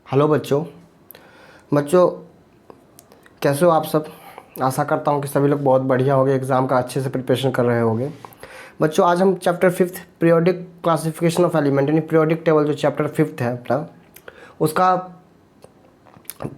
Hello बच्चों। बच्चों कैसे हो आप सब। आशा करता हूँ कि सभी लोग बहुत बढ़िया होंगे, एग्ज़ाम का अच्छे से प्रिपरेशन कर रहे होंगे। बच्चों आज हम chapter 5 periodic classification of element यानी पीरियोडिक टेबल जो चैप्टर 5 है अपना, उसका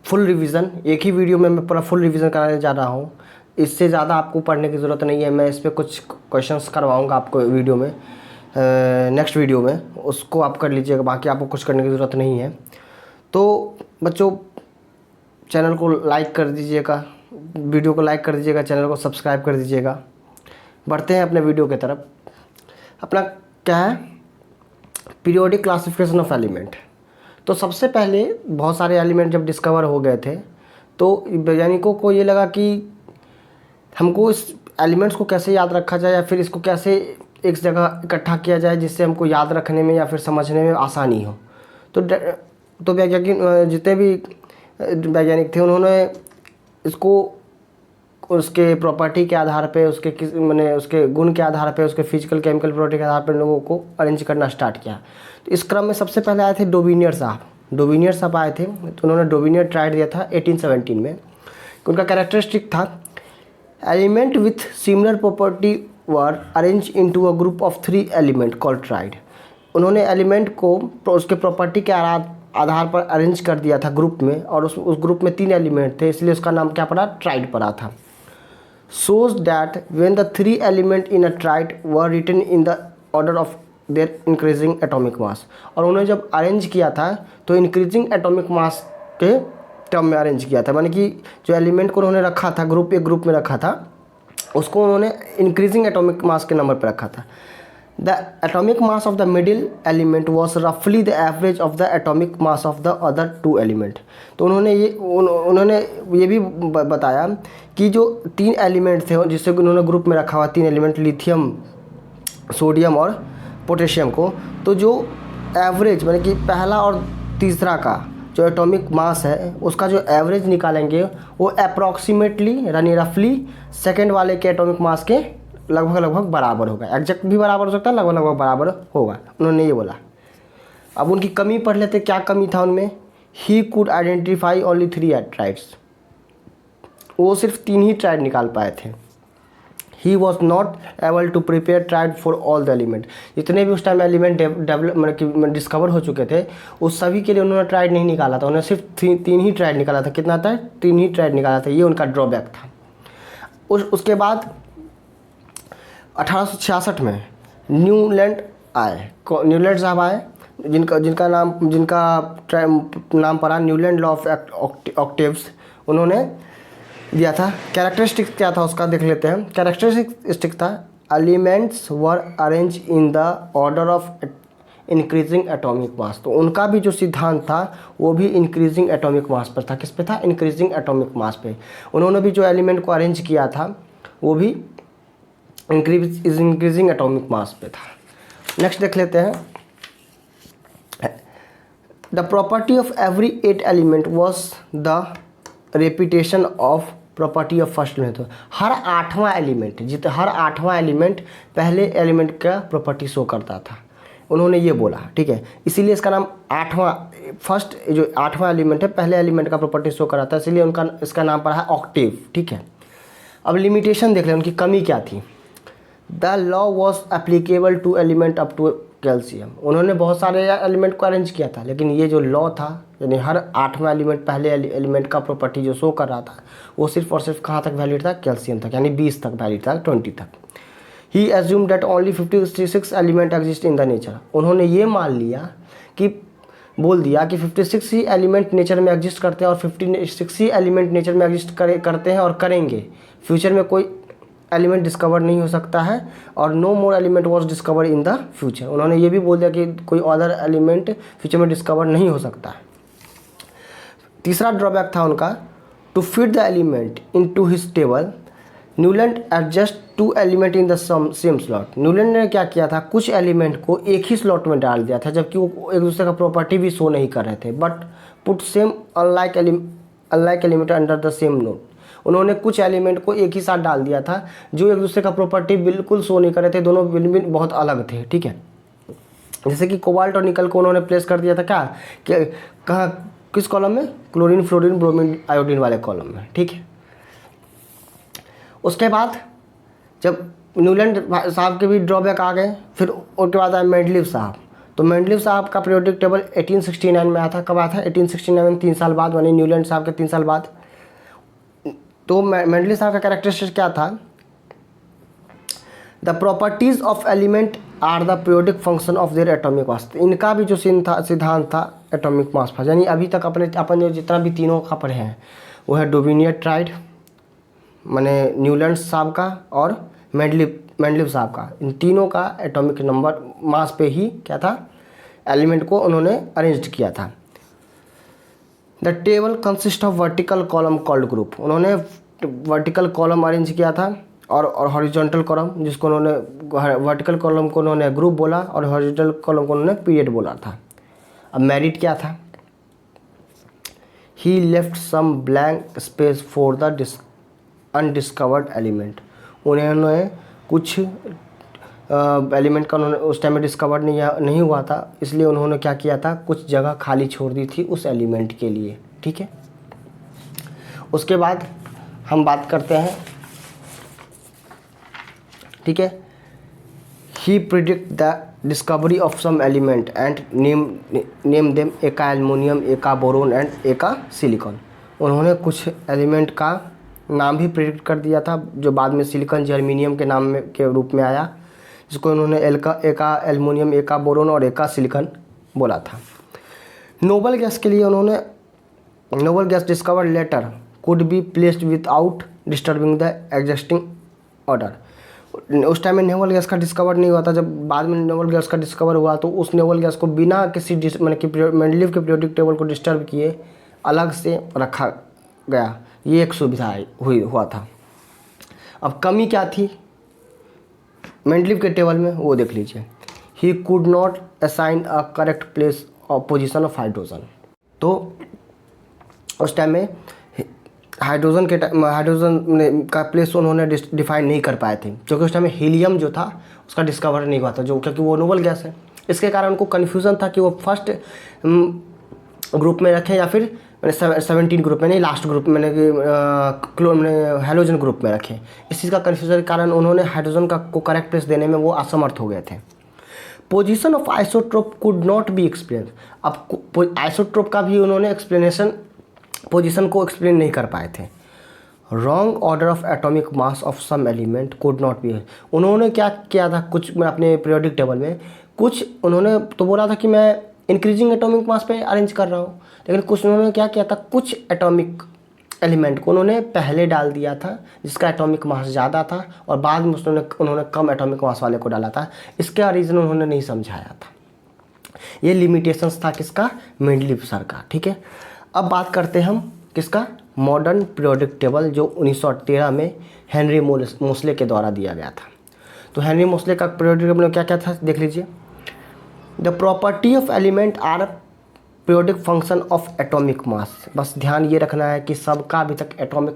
फुल रिवीजन एक ही वीडियो में मैं पूरा फुल रिवीजन कराने जा रहा हूँ। इससे ज़्यादा आपको पढ़ने की ज़रूरत नहीं है। मैं इस पर कुछ क्वेश्चंस करवाऊँगा आपको वीडियो में, नेक्स्ट वीडियो में, उसको आप कर लीजिएगा। बाकी आपको कुछ करने की ज़रूरत नहीं है। तो बच्चों चैनल को लाइक कर दीजिएगा, वीडियो को लाइक कर दीजिएगा, चैनल को सब्सक्राइब कर दीजिएगा। बढ़ते हैं अपने वीडियो की तरफ। अपना क्या है, पीरियोडिक क्लासिफिकेशन ऑफ एलिमेंट। तो सबसे पहले बहुत सारे एलिमेंट जब डिस्कवर हो गए थे तो वैज्ञानिकों को ये लगा कि हमको इस एलिमेंट्स को कैसे याद रखा जाए या फिर इसको कैसे एक जगह इकट्ठा किया जाए जिससे हमको याद रखने में या फिर समझने में आसानी हो। तो वैज्ञानिक जितने भी वैज्ञानिक थे उन्होंने इसको उसके प्रॉपर्टी के आधार पे, उसके किस मैंने उसके गुण के आधार पे, उसके फिजिकल केमिकल प्रॉपर्टी के आधार पर लोगों को अरेंज करना स्टार्ट किया। तो इस क्रम में सबसे पहले आए थे डोबिनियर साहब आए थे। तो उन्होंने डोबिनियर ट्राइड दिया था 1817 में। उनका कैरेक्टरिस्टिक था element with similar property were arrange into a group of 3 element called tried. उन्होंने एलिमेंट को उसके प्रॉपर्टी के आधार पर अरेंज कर दिया था ग्रुप में, और उस ग्रुप में 3 एलिमेंट थे, इसलिए उसका नाम क्या पड़ा, ट्राइड पड़ा था। shows that when the 3 element in a triad were written in the order of their increasing atomic mass। और उन्होंने जब अरेंज किया था तो इंक्रीजिंग एटॉमिक मास के टर्म में अरेंज किया था, माने कि जो एलिमेंट को उन्होंने रखा था एक ग्रुप में रखा था, उसको उन्होंने इंक्रीजिंग एटॉमिक मास के नंबर पर रखा था। The atomic mass of the middle element was रफली the average of the atomic mass of the other 2 element. तो उन्होंने ये भी बताया कि जो 3 एलिमेंट थे जिससे उन्होंने ग्रुप में रखा हुआ 3 एलिमेंट, लिथियम, सोडियम और पोटेशियम को, तो जो एवरेज माने कि पहला और तीसरा का जो एटॉमिक मास है उसका जो एवरेज निकालेंगे वो अप्रॉक्सीमेटली यानी रफली सेकेंड वाले के एटॉमिक मास के लगभग बराबर होगा। एग्जैक्ट भी बराबर हो सकता है, लगभग बराबर होगा, उन्होंने ये बोला। अब उनकी कमी पढ़ लेते, क्या कमी था उनमें। He could identify only 3 triads. वो सिर्फ 3 ही ट्राइड निकाल पाए थे। He was not able to prepare triad for all the element. जितने भी उस टाइम एलिमेंट डेवलप मतलब डिस्कवर हो चुके थे उस सभी के लिए उन्होंने ट्राइड नहीं निकाला था। उन्होंने सिर्फ 3 ही ट्राइड निकाला था। कितना था, 3 ही ट्राइड निकाला था। ये उनका ड्रॉबैक था। उसके बाद 1866 में न्यूलैंड साहब आए, जिनका नाम पड़ा न्यूलैंड लॉ ऑफ ऑक्टेव्स। उन्होंने दिया था। कैरेक्टरिस्टिक्स क्या था उसका देख लेते हैं। कैरेक्टरिस्टिक था elements were arrange in the order of increasing atomic mass. तो उनका भी जो सिद्धांत था वो भी इंक्रीजिंग एटॉमिक मास पर था। किस पे था, इंक्रीजिंग एटॉमिक मास पे। उन्होंने भी जो एलिमेंट को अरेंज किया था वो भी इंक्रीजिंग एटॉमिक मास पे था। नेक्स्ट देख लेते हैं। The property of every 8 element was the repetition of property of first element. हर 8वां एलिमेंट पहले एलिमेंट का प्रॉपर्टी शो करता था, उन्होंने ये बोला। ठीक है, इसीलिए इसका नाम 8वां एलिमेंट है, पहले एलिमेंट का प्रॉपर्टी शो कराता है, इसलिए इसका नाम पड़ा है ऑक्टेव। ठीक है, अब लिमिटेशन देख लें, उनकी कमी क्या थी। The law was applicable to element up to calcium. उन्होंने बहुत सारे एलिमेंट को अरेंज किया था, लेकिन ये जो लॉ था यानी हर 8वां एलिमेंट पहले एलिमेंट का प्रॉपर्टी जो शो कर रहा था वो सिर्फ और सिर्फ कहाँ तक वैलिड था, कैल्शियम तक, यानी 20 तक वैलिड था, 20 तक। He assume that only 56 element exist in the nature. उन्होंने ये मान लिया कि बोल दिया कि 56 ही एलिमेंट नेचर में एग्जिस्ट करते हैं और 56 ही एलिमेंट नेचर में एग्जिस्ट करते हैं और करेंगे। फ्यूचर में कोई एलिमेंट डिस्कवर नहीं हो सकता है और no more element was discover in the future. उन्होंने ये भी बोल दिया कि कोई अदर एलिमेंट फ्यूचर में डिस्कवर नहीं हो सकता है। तीसरा ड्रॉबैक था उनका, to fit the element into his table Newland adjust 2 element in the same slot. Newland ने क्या किया था, कुछ एलिमेंट को एक ही स्लॉट में डाल दिया था, जबकि वो एक दूसरे का प्रॉपर्टी भी शो नहीं कर रहे थे। But put same unlike element under the same node. उन्होंने कुछ एलिमेंट को एक ही साथ डाल दिया था जो एक दूसरे का प्रॉपर्टी बिल्कुल शो नहीं कर रहे थे, दोनों एलिमेंट बहुत अलग थे। ठीक है, जैसे कि कोबाल्ट और निकल को उन्होंने प्लेस कर दिया था क्या, कि कहाँ किस कॉलम में? क्लोरीन, फ्लोरीन, ब्रोमीन, आयोडीन वाले कॉलम में, ठीक है। उसके बाद जब न्यूलैंड साहब के भी ड्रॉबैक आ गए, फिर उसके बाद आए मेंडलीव साहब। तो मेंडलीव साहब का पीरियोडिक टेबल 1869 में आया था। कब आया था? 1869 में, 3 साल बाद, यानी न्यूलैंड साहब के 3 साल बाद। तो मेंडलीव साहब का कैरेक्टरिस्टिक क्या था? The properties of element are the periodic function of their atomic mass. इनका भी जो सिद्धांत था एटॉमिक मास पर, यानी अभी तक अपन जो जितना भी तीनों का पढ़े हैं वो है डोबिनियर ट्राइड, माने न्यूलैंड साहब का और मेंडलीव साहब का। इन तीनों का एटॉमिक नंबर मास पे ही क्या था, एलिमेंट को उन्होंने अरेंज किया था। The table consist of vertical column called group. उन्होंने वर्टिकल कॉलम अरेंज किया था और हॉरिजॉन्टल कॉलम, जिसको उन्होंने वर्टिकल कॉलम को उन्होंने ग्रुप बोला और हॉरिजॉन्टल कॉलम को उन्होंने पीरियड बोला था। अब मेरिट क्या था? He left some blank space for the undiscovered element. उन्होंने कुछ एलिमेंट का उन्होंने उस टाइम में डिस्कवर नहीं हुआ था, इसलिए उन्होंने क्या किया था, कुछ जगह खाली छोड़ दी थी उस एलिमेंट के लिए, ठीक है। उसके बाद हम बात करते हैं, ठीक है, he predict the discovery of some element and name them eka aluminium, eka boron and eka silicon. उन्होंने कुछ एलिमेंट का नाम भी प्रिडिक्ट कर दिया था, जो बाद में सिलिकॉन जर्मेनियम के नाम में के रूप में आया, जिसको उन्होंने एका एल्युमिनियम, एका बोरोन और एका सिलिकॉन बोला था। नोबल गैस के लिए उन्होंने noble gas discover later could be placed without disturbing the existing order. उस टाइम में नोबल गैस का डिस्कवर नहीं हुआ था। जब बाद में नोबल गैस का डिस्कवर हुआ तो उस नोबल गैस को बिना किसी मेंडलीव के पीरियोडिक टेबल को डिस्टर्ब किए अलग से रखा गया। ये एक सुविधा हुआ था। अब कमी क्या थी मेंडलीव के टेबल में, वो देख लीजिए। He could not assign a correct place of position of hydrogen. तो उस टाइम में हाइड्रोजन का प्लेस उन्होंने डिफाइन नहीं कर पाए थे, क्योंकि उस टाइम में हीलियम जो था उसका डिस्कवर नहीं हुआ था, जो क्योंकि वो नोबल गैस है। इसके कारण उनको कन्फ्यूज़न था कि वो फर्स्ट ग्रुप में रखें या फिर 17 ग्रुप में, नहीं लास्ट ग्रुप में, हैलोजन ग्रुप में रखें। इस चीज़ का कन्फ्यूजन के कारण उन्होंने हाइड्रोजन को करेक्ट प्लेस देने में वो असमर्थ हो गए थे। Position of isotrope could not be explain. अब आइसोट्रोप का भी उन्होंने एक्सप्लेनेशन, पोजीशन को एक्सप्लेन नहीं कर पाए थे। Wrong order of atomic mass of some element could not be. उन्होंने क्या किया था, कुछ में अपने पीरियोडिक टेबल में कुछ उन्होंने तो बोला था कि मैं इंक्रीजिंग एटॉमिक मास पे अरेंज कर रहा हूँ, लेकिन कुछ उन्होंने क्या किया था, कुछ एटॉमिक एलिमेंट को उन्होंने पहले डाल दिया था जिसका एटॉमिक मास ज़्यादा था, और बाद में उन्होंने कम एटॉमिक मास वाले को डाला था। इसका रीज़न उन्होंने नहीं समझाया था। ये लिमिटेशंस था किसका, मेंडलीव सर का, ठीक है। अब बात करते हैं हम किसका, मॉडर्न पीरियोडिक टेबल, जो 1913 में हेनरी मोसले के द्वारा दिया गया था। तो हेनरी मोसले का पीरियोडिक टेबल में क्या क्या था, देख लीजिए। The property of element are periodic function of atomic mass. बस ध्यान ये रखना है कि सबका अभी तक एटॉमिक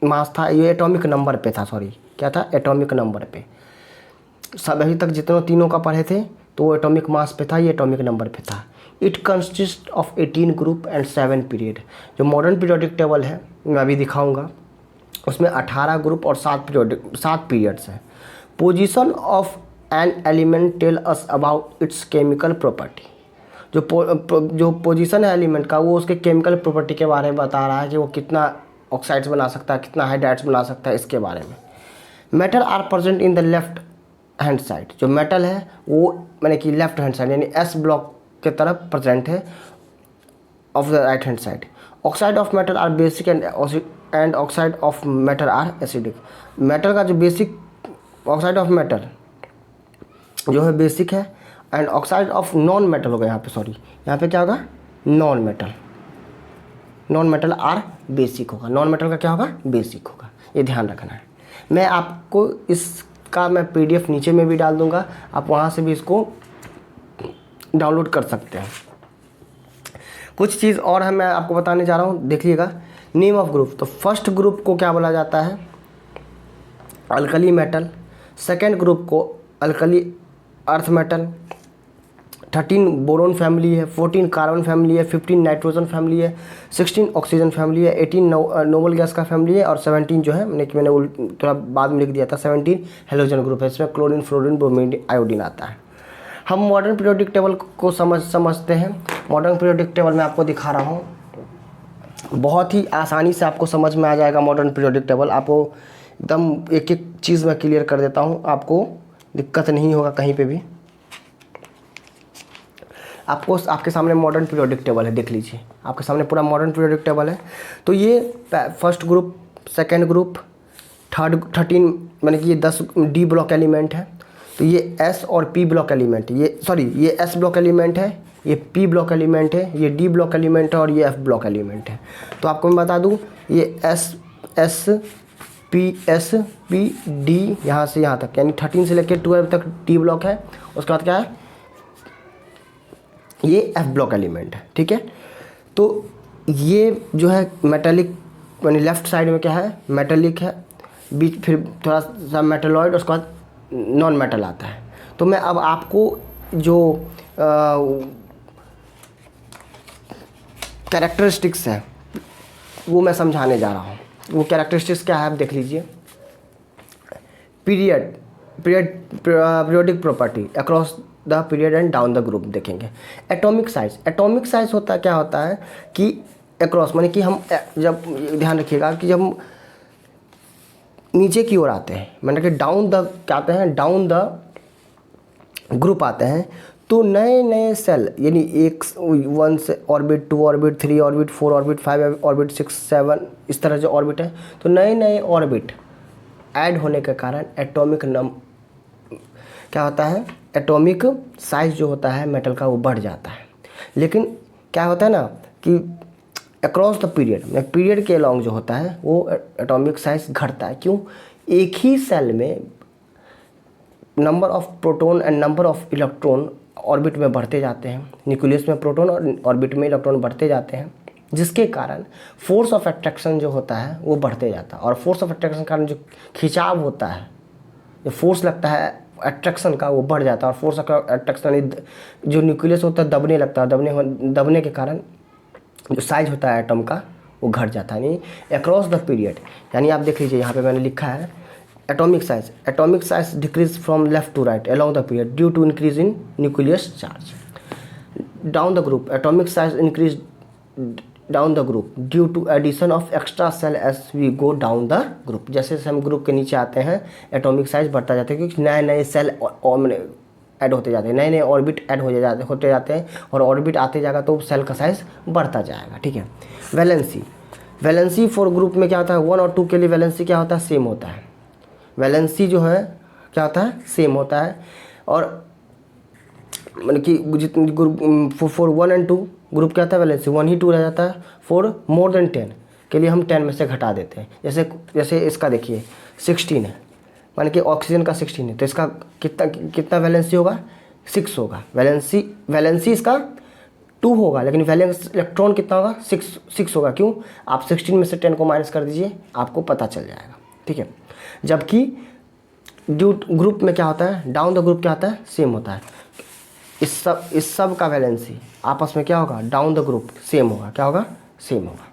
मास था, ये एटॉमिक नंबर पे था, सॉरी क्या था, एटॉमिक नंबर पे। सब अभी तक जितने तीनों का पढ़े थे तो वो एटॉमिक मास पे था, ये एटॉमिक नंबर पे था। It consist of 18 group and 7 period. जो मॉडर्न पीरियोडिक टेबल है मैं अभी दिखाऊंगा, उसमें 18 ग्रुप और 7 पीरियड्स हैं। Position of an element tell us about its chemical property. जो पोजीशन है एलिमेंट का, वो उसके केमिकल प्रॉपर्टी के बारे में बता रहा है कि वो कितना ऑक्साइड्स बना सकता है, कितना हाइड्राइड्स बना सकता है, इसके बारे में। Metal are present in the left hand side. जो मेटल है वो मैंने कि लेफ्ट हैंड साइड यानी एस ब्लॉक के तरफ प्रेजेंट है of the right hand side. Oxide of metal are basic and oxide of metal are acidic. Metal का जो बेसिक, ऑक्साइड ऑफ मेटल जो है बेसिक है, and oxide of non metal होगा यहाँ पे, सॉरी यहाँ पे क्या होगा, नॉन मेटल आर बेसिक होगा। नॉन मेटल का क्या होगा, बेसिक होगा। ये ध्यान रखना है। मैं आपको इसका मैं PDF नीचे में भी डाल दूंगा, आप वहाँ से भी इसको डाउनलोड कर सकते हैं। कुछ चीज़ और है मैं आपको बताने जा रहा हूँ, देखिएगा। नेम ऑफ ग्रुप, तो फर्स्ट ग्रुप को क्या बोला जाता है, अल्कली मेटल। सेकेंड ग्रुप को alkali earth metal. 13 boron family है, 14 कार्बन फैमिली है, 15 नाइट्रोजन फैमिली है, 16 ऑक्सीजन फैमिली है, 18 नोबल गैस का फैमिली है, और 17 जो है मैंने थोड़ा बाद में लिख दिया था, 17 हेलोजन ग्रुप है। इसमें क्लोरीन, फ्लोरीन, ब्रोमीन, आयोडीन आता है। हम मॉडर्न पीरियोडिक टेबल को समझते हैं। मॉडर्न पीरियोडिक टेबल मैं आपको दिखा रहा हूँ, बहुत ही आसानी से आपको समझ में आ जाएगा। मॉडर्न पीरियोडिक टेबल आपको एकदम एक एक चीज़ मैं क्लियर कर देता हूँ, आपको दिक्कत नहीं होगा कहीं पे भी। आपके सामने मॉडर्न पीरियोडिक टेबल है, देख लीजिए, आपके सामने पूरा मॉडर्न पीरियोडिक टेबल है। तो ये फर्स्ट ग्रुप, सेकेंड ग्रुप, 13 माने कि ये 10 डी ब्लॉक एलिमेंट है। तो ये एस और पी ब्लॉक एलिमेंट, ये एस ब्लॉक एलिमेंट है, ये पी ब्लॉक एलिमेंट है, ये डी ब्लॉक एलिमेंट है, और ये एफ ब्लॉक एलिमेंट है। तो आपको मैं बता दूं, ये एस पी डी यहाँ से यहाँ तक, यानी 13 से लेकर 12 तक डी ब्लॉक है। उसके बाद क्या है, ये एफ ब्लॉक एलिमेंट है, ठीक है। तो ये जो है मेटालिक, यानी लेफ्ट साइड में क्या है, मेटालिक है, बीच फिर थोड़ा सा मेटलॉइड, उसके बाद नॉन मेटल आता है। तो मैं अब आपको जो कैरेक्टरिस्टिक्स है वो मैं समझाने जा रहा हूँ। वो कैरेक्टरिस्टिक्स क्या है आप देख लीजिए। Periodic property across the period and down the group देखेंगे। एटॉमिक साइज क्या होता है कि अक्रॉस माने कि हम जब, ध्यान रखिएगा कि जब नीचे की ओर आते हैं, मैंने कि डाउन द क्या आते हैं, डाउन द ग्रुप आते हैं, तो नए नए सेल, यानी 1 से orbit, 2 orbit, 3 orbit, 4 orbit, 5 orbit, 6, 7, इस तरह जो ऑर्बिट है, तो नए नए ऑर्बिट ऐड होने के कारण क्या होता है, एटॉमिक साइज जो होता है मेटल का वो बढ़ जाता है। लेकिन क्या होता है ना कि अक्रॉस द पीरियड के अलॉन्ग जो होता है वो एटॉमिक साइज घटता है। क्यों? एक ही सेल में number of proton and number of electron orbit में बढ़ते जाते हैं। न्यूक्लियस में प्रोटॉन और ऑर्बिट में इलेक्ट्रॉन बढ़ते जाते हैं, जिसके कारण फोर्स ऑफ अट्रैक्शन जो होता है वो बढ़ते जाता है। और फोर्स ऑफ अट्रैक्शन के कारण जो खिंचाव होता है, जो फोर्स लगता है अट्रैक्शन का, वो बढ़ जाता है। और फोर्स ऑफ अट्रैक्शन जो न्यूक्लियस होता है दबने लगता है, दबने के कारण जो साइज होता है एटम का वो घट जाता है। यानी अक्रॉस द पीरियड, यानी आप देख लीजिए यहाँ पे मैंने लिखा है atomic size decrease from left to right along the period due to increase in nucleus charge. Down the group, atomic size increase down the group due to addition of extra shell as we go down the group. जैसे जैसे हम group के नीचे आते हैं atomic size बढ़ता जाता है, क्योंकि नए नए सेल ऐड होते जाते हैं, नए नए ऑर्बिट ऐड होते जाते हैं, और ऑर्बिट आते जाएगा तो सेल का साइज बढ़ता जाएगा, ठीक है। वैलेंसी फॉर ग्रुप में क्या होता है, 1 और 2 के लिए वैलेंसी क्या होता है, सेम होता है। वैलेंसी जो है क्या होता है, सेम होता है। और मतलब कि जितने ग्रुप फॉर 1 एंड 2 ग्रुप क्या होता है, वैलेंसी 1 ही 2 रह जाता है। फॉर मोर देन 10 के लिए हम 10 में से घटा देते हैं। जैसे इसका देखिए 16 है, माने कि ऑक्सीजन का 16 है, तो इसका कितना वैलेंसी होगा, 6 होगा। वैलेंसी इसका 2 होगा, लेकिन वैलेंस इलेक्ट्रॉन कितना होगा, 6 होगा। क्यों? आप 16 में से 10 को माइनस कर दीजिए, आपको पता चल जाएगा, ठीक है। जबकि ग्रुप में क्या होता है, डाउन द ग्रुप क्या होता है, सेम होता है। इस सब का वैलेंसी आपस में क्या होगा, डाउन द ग्रुप सेम होगा। क्या होगा, सेम होगा।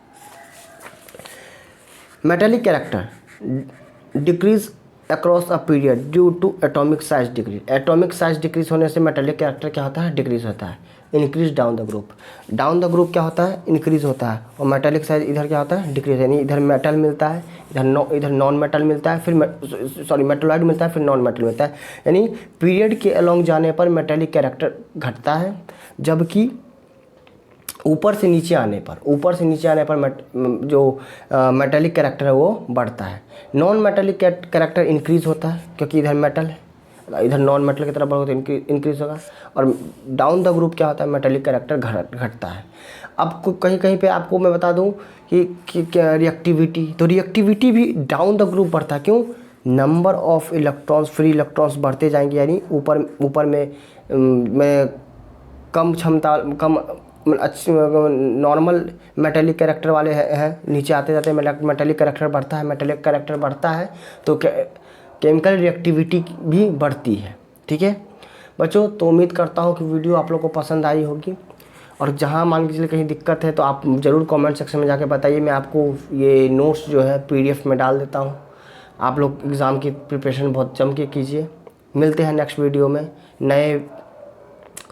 Metallic character decrease across a period due to atomic size decrease. Atomic size decrease होने से मेटेलिक कैरेक्टर क्या होता है, डिक्रीज होता है। Increase down the group, down the group क्या होता है, इंक्रीज होता है। और मेटेलिक साइज इधर क्या होता है, डिक्रीज, यानी इधर मेटल मिलता है, इधर नॉन मेटल मिलता है, फिर मेटलॉइड मिलता है, फिर नॉन मेटल मिलता है। यानी पीरियड के अलॉन्ग जाने पर मेटेलिक कैरेक्टर घटता है, जबकि ऊपर से नीचे आने पर जो मेटेलिक कैरेक्टर है वो बढ़ता है। नॉन मेटेलिक कैरेक्टर इंक्रीज होता है, क्योंकि इधर मेटल है, इधर नॉन मेटल की तरफ बढ़ोगे तो इंक्रीज होगा। और डाउन द ग्रुप क्या होता है, मेटेलिक कैरेक्टर घटता है। अब कहीं कहीं पे आपको मैं बता दूं कि क्या रिएक्टिविटी, तो रिएक्टिविटी भी डाउन द ग्रुप बढ़ता है। क्यों? Number of electrons, free electrons बढ़ते जाएंगे, यानी ऊपर में कम क्षमता, कम अच्छी नॉर्मल मेटेलिक कैरेक्टर वाले हैं, नीचे आते जाते मेटेलिक कैरेक्टर बढ़ता है, तो केमिकल रिएक्टिविटी भी बढ़ती है, ठीक है। बच्चों तो उम्मीद करता हूँ कि वीडियो आप लोग को पसंद आई होगी, और जहाँ मान के चलिए कहीं दिक्कत है तो आप ज़रूर कमेंट सेक्शन में जाके बताइए। मैं आपको ये नोट्स जो है PDF में डाल देता हूँ। आप लोग एग्ज़ाम की प्रिपरेशन बहुत जम के कीजिए। मिलते हैं नेक्स्ट वीडियो में नए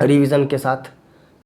रिवीजन के साथ।